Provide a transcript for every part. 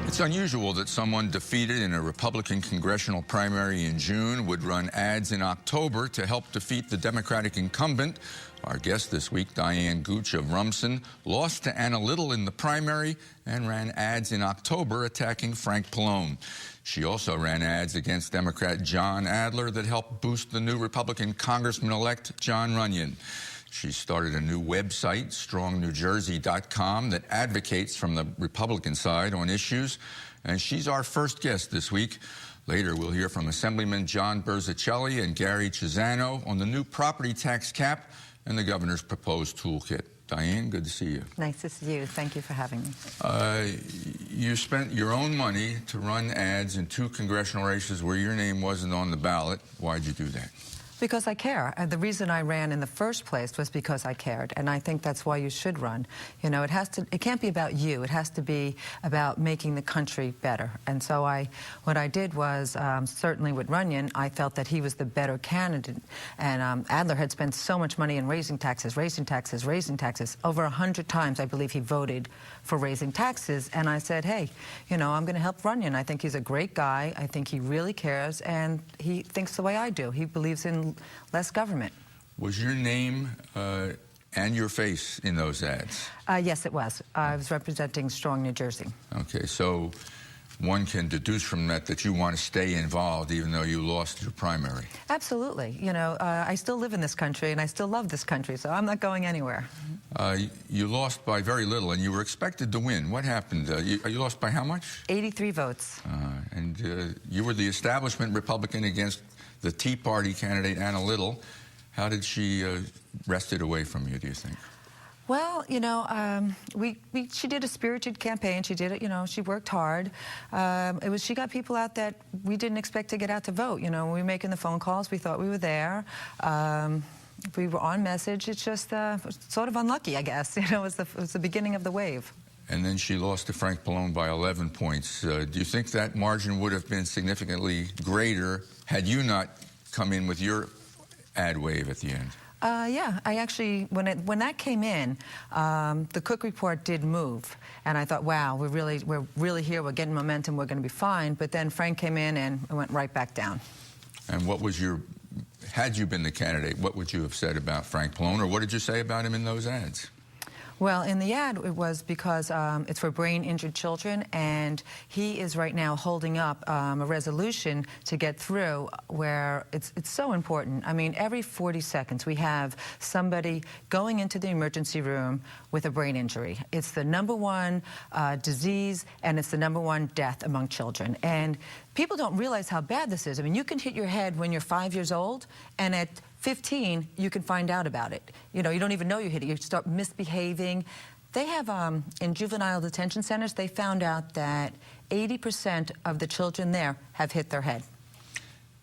It's unusual that someone defeated in a Republican congressional primary in June would run ads in October to help defeat the Democratic incumbent. Our guest this week, Diane Gooch of Rumson, lost to Anna Little in the primary and ran ads in October attacking Frank Pallone. She also ran ads against Democrat John Adler that helped boost the new Republican Congressman-elect Jon Runyon. She started a new website, strongnewjersey.com, that advocates from the Republican side on issues, and she's our first guest this week. Later, we'll hear from Assemblyman John Berzicelli and Gary Chisano on the new property tax cap and the governor's proposed toolkit. Diane, good to see you. Nice to see you. Thank you for having me. You spent your own money to run ads in 2 congressional races where your name wasn't on the ballot. Why'd you do that? Because I care. The reason I ran in the first place was because I cared, and I think that's why you should run. You know, it can't be about you. It has to be about making the country better. And so what I did was, certainly with Runyon, I felt that he was the better candidate. And Adler had spent so much money in raising taxes. Over 100 times, I believe, he voted for raising taxes. And I said, hey, you know, I'm going to help Runyon. I think he's a great guy. I think he really cares, and he thinks the way I do. He believes in less government. Was your name and your face in those ads? Yes, it was. I was representing Strong New Jersey. Okay, so one can deduce from that that you want to stay involved even though you lost your primary. Absolutely. You know, I still live in this country and I still love this country, so I'm not going anywhere. You lost by very little and you were expected to win. What happened? You lost by how much? 83 votes. And you were the establishment Republican against the Tea Party candidate, Anna Little. How did she wrest it away from you, do you think? Well, you know, she did a spirited campaign. She did it, you know, she worked hard. She got people out that we didn't expect to get out to vote. You know, when we were making the phone calls, we thought we were there. We were on message. It's just sort of unlucky, I guess. You know, it was the beginning of the wave. And then she lost to Frank Pallone by 11 points. Do you think that margin would have been significantly greater had you not come in with your ad wave at the end? Yeah, I actually, when that came in, the Cook report did move, and I thought, wow, we're really here, we're getting momentum, we're going to be fine. But then Frank came in and it went right back down. And what was had you been the candidate, what would you have said about Frank Pallone, or what did you say about him in those ads? Well, in the ad, it was because it's for brain-injured children, and he is right now holding up a resolution to get through where it's so important. I mean, every 40 seconds we have somebody going into the emergency room with a brain injury. It's the #1 disease, and it's the #1 death among children. And people don't realize how bad this is. I mean, you can hit your head when you're 5 years old, and at 15, you can find out about it. You know, you don't even know you hit it. You start misbehaving. They have, in juvenile detention centers, they found out that 80% of the children there have hit their head.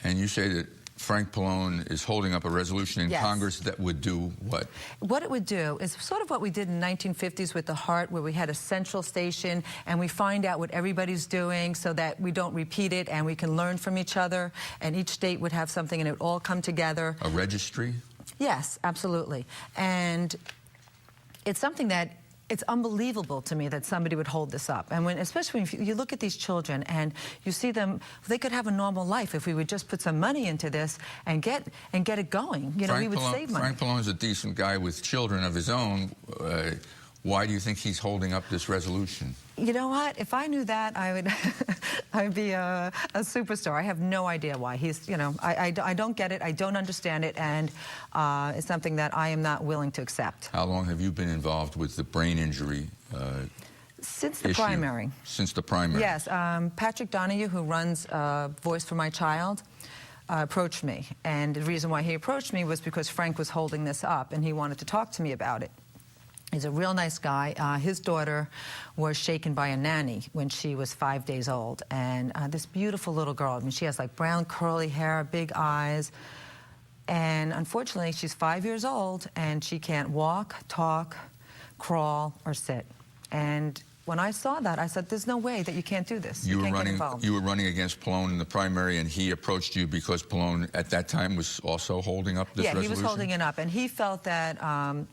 And you say that Frank Pallone is holding up a resolution in Congress that would do what? What it would do is sort of what we did in the 1950s with the heart, where we had a central station and we find out what everybody's doing so that we don't repeat it and we can learn from each other, and each state would have something and it would all come together. A registry? Yes, absolutely. And it's something that it's unbelievable to me that somebody would hold this up. And especially when you look at these children and you see them, they could have a normal life if we would just put some money into this and get it going. You know, we would save money. Frank Pallone's a decent guy with children of his own. Why do you think he's holding up this resolution? You know what? If I knew that, I would I would be a superstar. I have no idea why. He's, you know, I don't get it. I don't understand it, and it's something that I am not willing to accept. How long have you been involved with the brain injury Since the primary. Since the primary? Yes. Patrick Donahue, who runs Voice for My Child, approached me. And the reason why he approached me was because Frank was holding this up, and he wanted to talk to me about it. He's a real nice guy. His daughter was shaken by a nanny when she was 5 days old. And this beautiful little girl, I mean, she has like brown curly hair, big eyes. And unfortunately, she's 5 years old and she can't walk, talk, crawl, or sit. And when I saw that, I said, there's no way that you can't do this. You can't get involved. were running against Pallone in the primary, and he approached you because Pallone at that time was also holding up this resolution? Yeah, he was holding it up, and he felt that,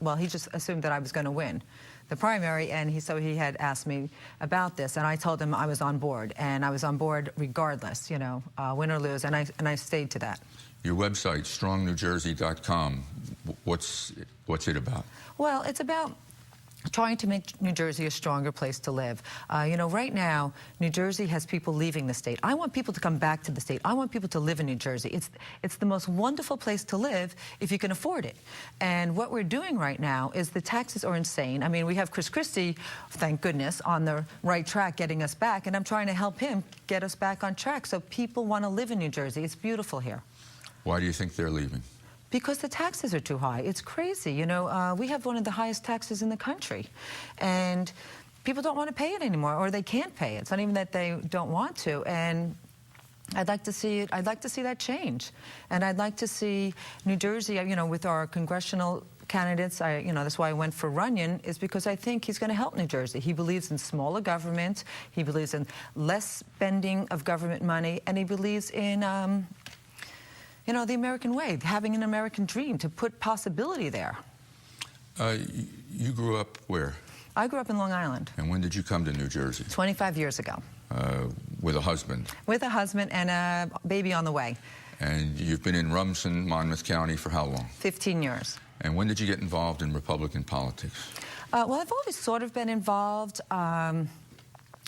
well, he just assumed that I was going to win the primary, and so he had asked me about this, and I told him I was on board, and I was on board regardless, you know, win or lose, and I stayed to that. Your website, strongnewjersey.com, what's it about? Well, it's about trying to make New Jersey a stronger place to live. You know, right now, New Jersey has people leaving the state. I want people to come back to the state. I want people to live in New Jersey. It's the most wonderful place to live if you can afford it. And what we're doing right now is the taxes are insane. I mean, we have Chris Christie, thank goodness, on the right track getting us back, and I'm trying to help him get us back on track so people want to live in New Jersey. It's beautiful here. Why do you think they're leaving? Because the taxes are too high. It's crazy. You know, we have one of the highest taxes in the country, and people don't want to pay it anymore, or they can't pay it. It's not even that they don't want to, and I'd like to see it. I'd like to see that change, and I'd like to see New Jersey. You know, with our congressional candidates, you know, that's why I went for Runyon, is because I think he's going to help New Jersey. He believes in smaller government. He believes in less spending of government money, and he believes in you know, the American way, having an American dream, to put possibility there. You grew up where? I grew up in Long Island. And when did you come to New Jersey? 25 years ago. With a husband? With a husband and a baby on the way. And you've been in Rumson, Monmouth County for how long? 15 years. And when did you get involved in Republican politics? Well, I've always sort of been involved.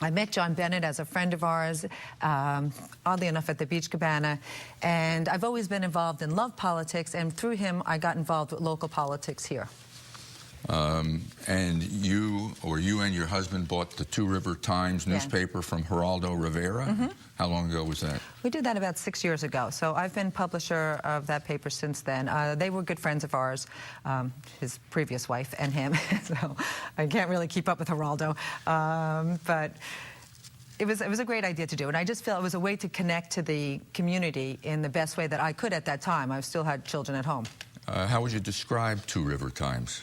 I met John Bennett as a friend of ours, oddly enough, at the Beach Cabana, and I've always been involved in love politics, and through him, I got involved with local politics here. And you and your husband bought the Two River Times newspaper from Geraldo Rivera? Mm-hmm. How long ago was that? We did that about 6 years ago, so I've been publisher of that paper since then. They were good friends of ours, his previous wife and him, so I can't really keep up with Geraldo, but it was a great idea to do, and I just felt it was a way to connect to the community in the best way that I could at that time. I still had children at home. How would you describe Two River Times?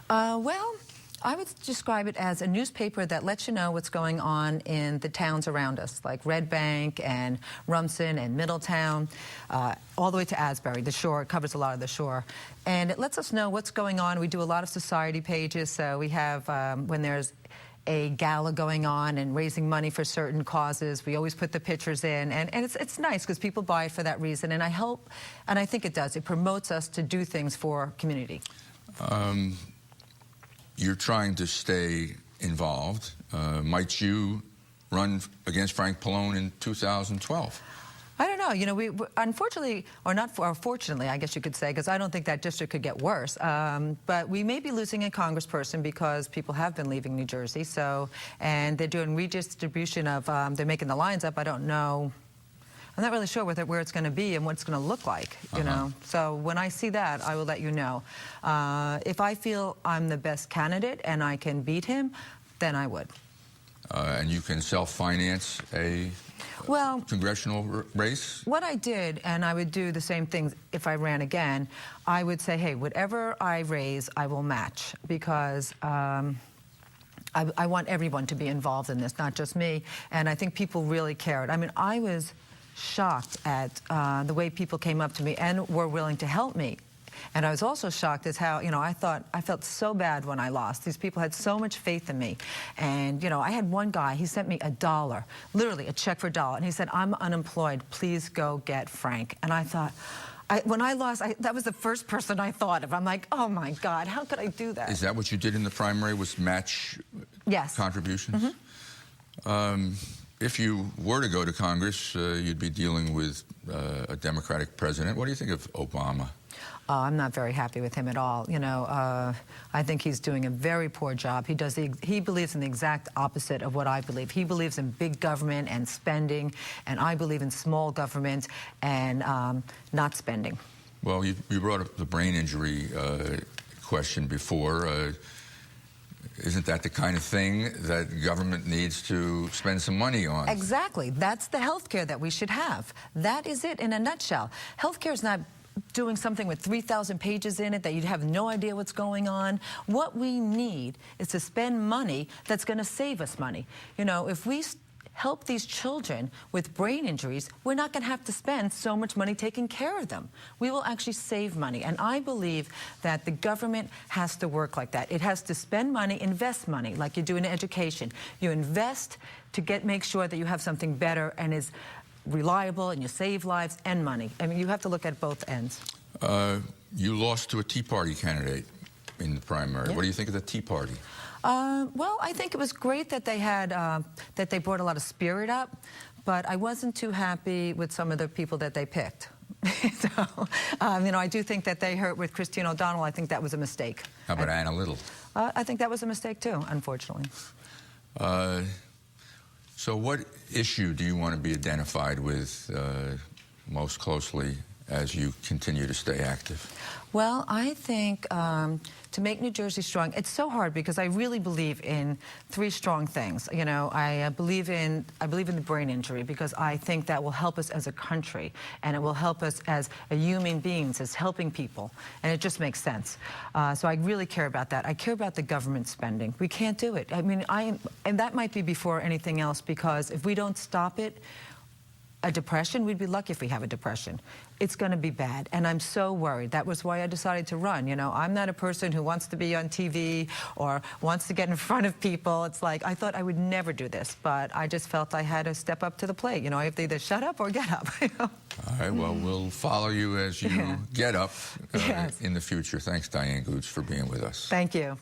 Well, I would describe it as a newspaper that lets you know what's going on in the towns around us, like Red Bank and Rumson and Middletown, all the way to Asbury, the shore. It covers a lot of the shore. And it lets us know what's going on. We do a lot of society pages, so we have, when there's a gala going on and raising money for certain causes, we always put the pictures in, and it's nice because people buy it for that reason, and I hope, and I think it does, it promotes us to do things for community. You're trying to stay involved. Might you run against Frank Pallone in 2012? I don't know. You know, we unfortunately, or not, or fortunately, I guess you could say, because I don't think that district could get worse. But we may be losing a congressperson because people have been leaving New Jersey. So, and they're doing redistribution of, they're making the lines up. I don't know. I'm not really sure where it's going to be and what it's going to look like, you know. So when I see that, I will let you know. If I feel I'm the best candidate and I can beat him, then I would. And you can self-finance a congressional race? What I did, and I would do the same thing if I ran again, I would say, hey, whatever I raise, I will match, because I want everyone to be involved in this, not just me. And I think people really cared. I mean, I was shocked at the way people came up to me and were willing to help me. And I was also shocked as how, you know, I felt so bad when I lost. These people had so much faith in me. And, you know, I had one guy, he sent me $1, literally a check for $1. And he said, I'm unemployed, please go get Frank. And I thought, when I lost, that was the first person I thought of. I'm like, oh my God, how could I do that? Is that what you did in the primary, was match contributions? Mm-hmm. If you were to go to Congress, you'd be dealing with a Democratic president. What do you think of Obama? I'm not very happy with him at all. You know, I think he's doing a very poor job. He believes in the exact opposite of what I believe. He believes in big government and spending, and I believe in small government and not spending. Well, you brought up the brain injury question before. Isn't that the kind of thing that government needs to spend some money on? Exactly. That's the health care that we should have. That is it in a nutshell. Health care is not doing something with 3,000 pages in it that you'd have no idea what's going on. What we need is to spend money that's going to save us money. You know, if we help these children with brain injuries, we're not going to have to spend so much money taking care of them. We will actually save money. And I believe that the government has to work like that. It has to spend money, invest money, like you do in education. You invest to make sure that you have something better and is reliable, and you save lives and money. I mean, you have to look at both ends. You lost to a Tea Party candidate in the primary. Yeah. What do you think of the Tea Party? Well, I think it was great that they had that they brought a lot of spirit up, but I wasn't too happy with some of the people that they picked. So, you know, I do think that they hurt with Christine O'Donnell. I think that was a mistake. How about Anna Little? I think that was a mistake too, unfortunately. So what issue do you want to be identified with most closely as you continue to stay active? Well, I think to make New Jersey strong, it's so hard because I really believe in three strong things. You know, I believe in the brain injury because I think that will help us as a country, and it will help us as a human beings, as helping people, and it just makes sense. So I really care about that. I care about the government spending. We can't do it. I mean, and that might be before anything else, because if we don't stop it, a depression, we'd be lucky if we have a depression. It's going to be bad, and I'm so worried. That was why I decided to run. You know, I'm not a person who wants to be on TV or wants to get in front of people. It's like, I thought I would never do this, but I just felt I had to step up to the plate. You know, I have to either shut up or get up. You know? All right, well, we'll follow you as you get up Yes. in the future. Thanks, Diane Gooch, for being with us. Thank you.